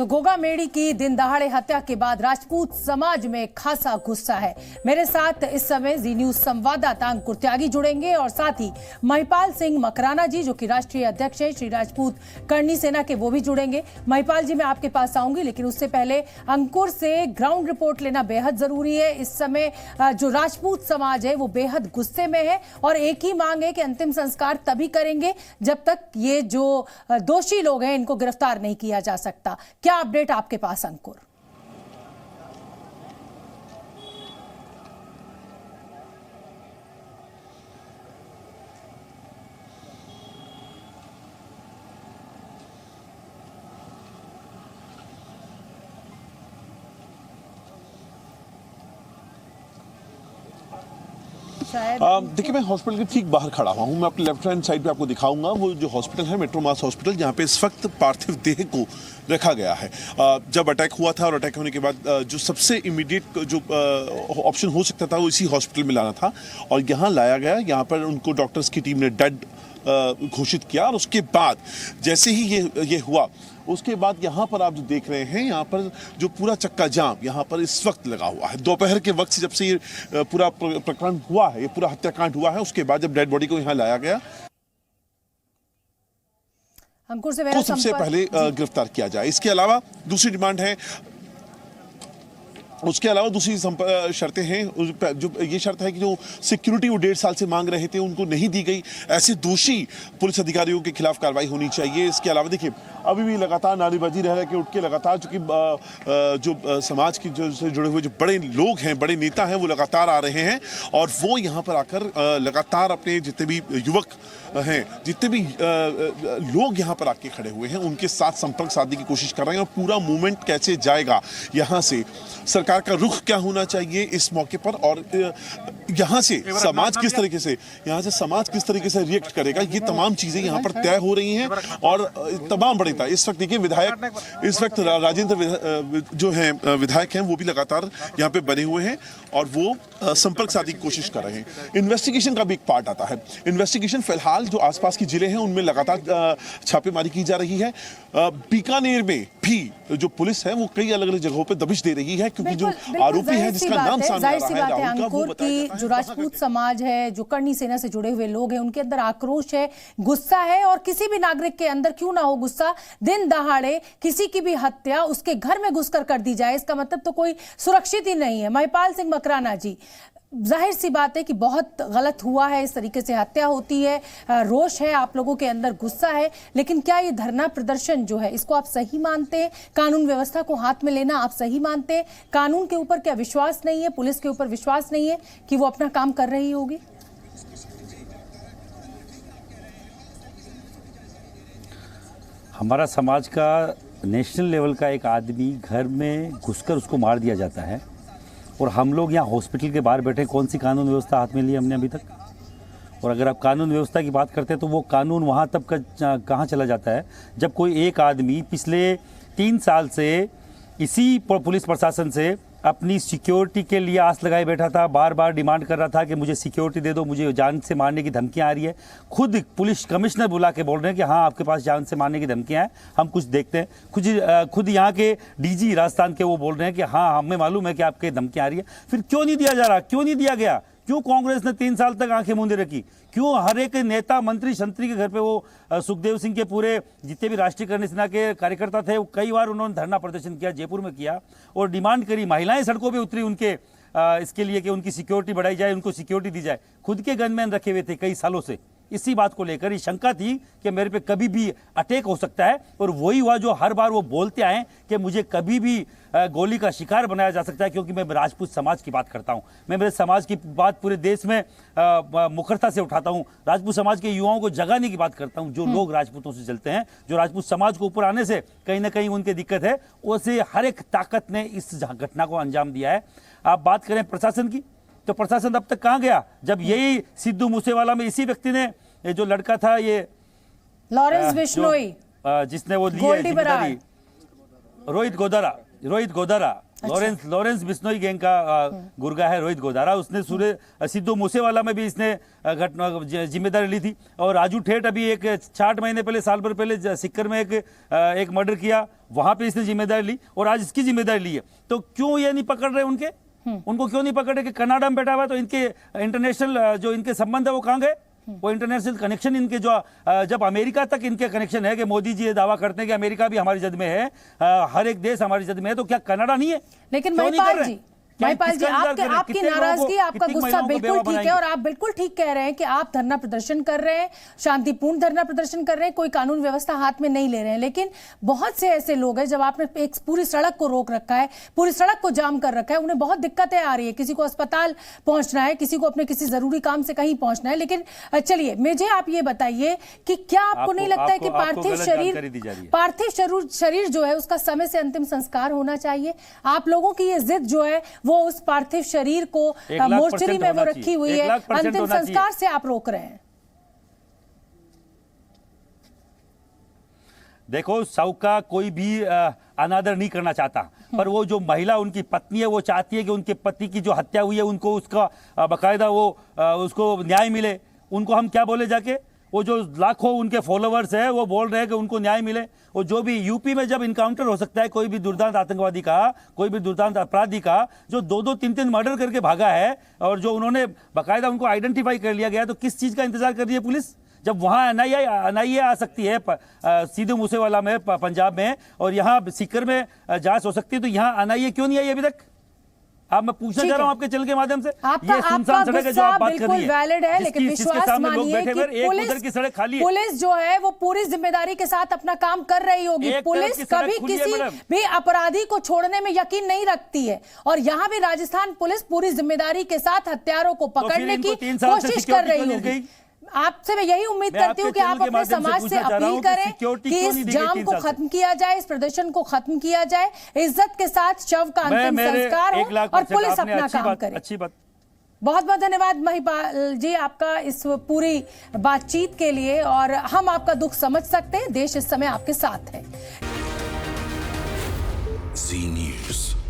तो गोगा मेडी की दिन दहाड़े हत्या के बाद राजपूत समाज में खासा गुस्सा है। मेरे साथ इस समय जी न्यूज संवाददाता अंकुर त्यागी जुड़ेंगे और साथ ही महिपाल सिंह मकराना जी जो कि राष्ट्रीय अध्यक्ष है श्री राजपूत करनी सेना के, वो भी जुड़ेंगे। महिपाल जी, मैं आपके पास आऊंगी, लेकिन उससे पहले अंकुर से ग्राउंड रिपोर्ट लेना बेहद जरूरी है। इस समय जो राजपूत समाज है वो बेहद गुस्से में है और एक ही मांग है कि अंतिम संस्कार तभी करेंगे जब तक ये जो दोषी लोग हैं इनको गिरफ्तार नहीं किया जा सकता। क्या अपडेट आपके पास अंकुर? देखिए, मैं हॉस्पिटल के ठीक बाहर खड़ा हुआ हूँ। मैं अपने लेफ्ट हैंड साइड पे आपको दिखाऊंगा वो जो हॉस्पिटल है, मेट्रो मास हॉस्पिटल, जहाँ पे इस वक्त पार्थिव देह को रखा गया है। जब अटैक हुआ था और अटैक होने के बाद जो सबसे इमीडिएट जो ऑप्शन हो सकता था वो इसी हॉस्पिटल में लाना था और यहाँ लाया गया। यहाँ पर उनको डॉक्टर्स की टीम ने डेड घोषित किया और उसके बाद जैसे ही ये हुआ, उसके बाद यहाँ पर आप जो देख रहे हैं, यहाँ पर जो पूरा चक्का जाम यहाँ पर इस वक्त लगा हुआ है। दोपहर के वक्त से जब से ये पूरा प्रकरण हुआ है, ये पूरा हत्याकांड हुआ है, उसके बाद जब डेड बॉडी को यहाँ लाया गया अंकुर से तो सबसे पहले गिरफ्तार किया जाए। इसके अलावा दूसरी डिमांड है, उसके अलावा दूसरी शर्तें हैं। जो ये शर्त है कि जो सिक्योरिटी वो 1.5 साल से मांग रहे थे उनको नहीं दी गई। ऐसे दोषी पुलिस अधिकारियों के खिलाफ कार्रवाई होनी चाहिए। इसके अलावा देखिए, अभी भी लगातार नारेबाजी रह के उठ के लगातार, चूंकि जो समाज की जो से जुड़े हुए जो बड़े लोग हैं, बड़े नेता हैं, वो लगातार आ रहे हैं और वो यहाँ पर आकर लगातार अपने जितने भी युवक हैं, जितने भी लोग यहाँ पर आके खड़े हुए हैं, उनके साथ संपर्क साधने की कोशिश कर रहे हैं। और पूरा मूवमेंट कैसे जाएगा, यहाँ से सरकार का रुख क्या होना चाहिए इस मौके पर, और यहाँ से समाज किस तरीके से रिएक्ट करेगा, ये तमाम चीजें यहाँ पर तय हो रही हैं। और तमाम बड़े नेता इस वक्त, देखिए विधायक इस वक्त राजेंद्र जो हैं विधायक हैं, वो भी लगातार यहाँ पे बने हुए हैं और वो संपर्क साधने की कोशिश कर रहे हैं। इन्वेस्टिगेशन का भी एक पार्ट आता है। इन्वेस्टिगेशन फिलहाल जो आसपास की जिले हैं उनमें लगातार छापेमारी की जा रही है। बीकानेर में भी जो पुलिस है वो कई अलग अलग जगहों पे दबिश दे रही है, क्योंकि जो आरोपी है जिसका नाम सामने आ रहा है अंकुर की जो राजपूत समाज है, जो करनी सेना से जुड़े हुए लोग हैं, उनके अंदर आक्रोश है, गुस्सा है। और किसी भी नागरिक के अंदर क्यों ना हो गुस्सा, दिन दहाड़े किसी की भी हत्या उसके घर में घुसकर कर दी जाए, इसका मतलब तो कोई सुरक्षित ही नहीं है। महिपाल सिंह मकराना जी, जाहिर सी बात है कि बहुत गलत हुआ है, इस तरीके से हत्या होती है, रोष है, आप लोगों के अंदर गुस्सा है, लेकिन क्या ये धरना प्रदर्शन जो है इसको आप सही मानते हैं? कानून व्यवस्था को हाथ में लेना आप सही मानते हैं? कानून के ऊपर क्या विश्वास नहीं है, पुलिस के ऊपर विश्वास नहीं है कि वो अपना काम कर रही होगी? हमारा समाज का नेशनल लेवल का एक आदमी घर में घुसकर उसको मार दिया जाता है और हम लोग यहाँ हॉस्पिटल के बाहर बैठे, कौन सी कानून व्यवस्था हाथ में ली हमने अभी तक? और अगर आप कानून व्यवस्था की बात करते हैं तो वो कानून वहाँ तब कहाँ चला जाता है जब कोई एक आदमी पिछले 3 साल से इसी पुलिस प्रशासन से अपनी सिक्योरिटी के लिए आस लगाए बैठा था, बार बार डिमांड कर रहा था कि मुझे सिक्योरिटी दे दो, मुझे जान से मारने की धमकियां आ रही है। खुद पुलिस कमिश्नर बुला के बोल रहे हैं कि हाँ आपके पास जान से मारने की धमकियां हैं, हम कुछ देखते हैं। खुद यहाँ के डीजी राजस्थान के वो बोल रहे हैं कि हाँ हमें मालूम है कि आपके धमकियां आ रही है। फिर क्यों नहीं दिया जा रहा, क्यों नहीं दिया गया? क्यों कांग्रेस ने 3 साल तक आंखें मूंदे रखी? क्यों हर एक नेता मंत्री शंत्री के घर पे वो सुखदेव सिंह के पूरे जितने भी राष्ट्रीय करनी सेना के कार्यकर्ता थे, वो कई बार उन्होंने धरना प्रदर्शन किया, जयपुर में किया और डिमांड करी, महिलाएं सड़कों पे उतरी उनके इसके लिए कि उनकी सिक्योरिटी बढ़ाई जाए, उनको सिक्योरिटी दी जाए। खुद के गनमैन रखे हुए थे कई सालों से। इसी बात को लेकर ये शंका थी कि मेरे पे कभी भी अटैक हो सकता है और वही हुआ जो हर बार वो बोलते आए कि मुझे कभी भी गोली का शिकार बनाया जा सकता है, क्योंकि मैं राजपूत समाज की बात करता हूं। मैं मेरे समाज की बात पूरे देश में मुखरता से उठाता हूं। राजपूत समाज के युवाओं को जगाने की बात करता हूं। जो लोग राजपूतों से चलते हैं, जो राजपूत समाज को ऊपर आने से कहीं ना कहीं उनकी दिक्कत है, उसे हर एक ताकत ने इस घटना को अंजाम दिया है। आप बात करें प्रशासन की, तो प्रशासन अब तक कहां गया? जब यही सिद्धू मूसेवाला में इसी व्यक्ति ने, ये जो लड़का था, ये लॉरेंस बिश्नोई, जिसने वो ली रोहित गोदारा, लॉरेंस बिश्नोई गैंग का गुर्गा है रोहित गोदारा, उसने सिद्धू मूसेवाला में भी इसने घटना जिम्मेदारी ली थी। और राजू ठेठ अभी एक 6 महीने पहले, साल भर पहले सिक्कर में एक मर्डर किया, वहां पे इसने जिम्मेदारी ली और आज इसकी जिम्मेदारी ली है। तो क्यों ये नहीं पकड़ रहे उनको क्यों नहीं पकड़ रहे कि कनाडा में बैठा हुआ, तो इनके इंटरनेशनल जो इनके संबंध है वो कहाँ गए? वो इंटरनेशनल कनेक्शन इनके जो जब अमरीका तक इनके कनेक्शन है कि मोदी जी ये दावा करते हैं कि अमेरिका भी हमारी जद में है, हर एक देश हमारी जद में है, तो क्या कनाडा नहीं है? लेकिन महिपाल जी, आपकी नाराजगी, आपका गुस्सा बिल्कुल ठीक है और आप बिल्कुल ठीक कह रहे हैं कि आप धरना प्रदर्शन कर रहे हैं, शांतिपूर्ण धरना प्रदर्शन कर रहे हैं, कोई कानून व्यवस्था हाथ में नहीं ले रहे हैं। लेकिन बहुत से ऐसे लोग हैं, जब आपने एक पूरी सड़क को रोक रखा है, पूरी सड़क को जाम कर रखा है, उन्हें बहुत दिक्कतें आ रही है, किसी को अस्पताल पहुंचना है, किसी को अपने किसी जरूरी काम से कहीं पहुंचना है। लेकिन चलिए मुझे आप ये बताइए कि क्या आपको नहीं लगता है कि पार्थिव शरीर जो है उसका समय से अंतिम संस्कार होना चाहिए? आप लोगों की ये जिद जो है वो उस पार्थिव शरीर को मोर्चरी में वो रखी हुई है, अंतिम संस्कार से आप रोक रहे हैं। देखो, शव का कोई भी अनादर नहीं करना चाहता, पर वो जो महिला उनकी पत्नी है वो चाहती है कि उनके पति की जो हत्या हुई है उनको उसका बाकायदा वो उसको न्याय मिले। उनको हम क्या बोले जाके? वो जो लाखों उनके फॉलोअर्स है वो बोल रहे हैं कि उनको न्याय मिले। और जो भी यूपी में जब इनकाउंटर हो सकता है कोई भी दुर्दांत आतंकवादी का, कोई भी दुर्दांत अपराधी का जो 2-2, 3-3 मर्डर करके भागा है और जो उन्होंने बाकायदा उनको आइडेंटिफाई कर लिया गया, तो किस चीज का इंतजार कर रही है पुलिस? जब वहां एनआईए आ सकती है सिद्धू मूसेवाला में पंजाब में, और यहाँ सीकर में जांच हो सकती है, तो यहाँ एनआईए क्यों नहीं आई अभी तक? आप मैं पूछना चाह रहा हूं आपके चैनल के माध्यम से। आपका गुस्सा बिल्कुल वैलिड है, लेकिन विश्वास मानिए कि पुलिस जो है वो पूरी जिम्मेदारी के साथ अपना काम कर रही होगी। पुलिस कभी किसी भी अपराधी को छोड़ने में यकीन नहीं रखती है, और यहाँ भी राजस्थान पुलिस पूरी जिम्मेदारी के साथ हत्यारों को पकड़ने की कोशिश कर रही होगी। आपसे मैं यही उम्मीद करती हूँ कि आप अपने समाज से अपील करें कि इस जाम को खत्म किया जाए, इस प्रदर्शन को खत्म किया जाए, इज्जत के साथ शव का अंतिम संस्कार हो और पुलिस अपना काम करे। अच्छी बात। बहुत बहुत धन्यवाद महिपाल जी आपका इस पूरी बातचीत के लिए, और हम आपका दुख समझ सकते हैं, देश इस समय आपके साथ है। जी न्यूज़।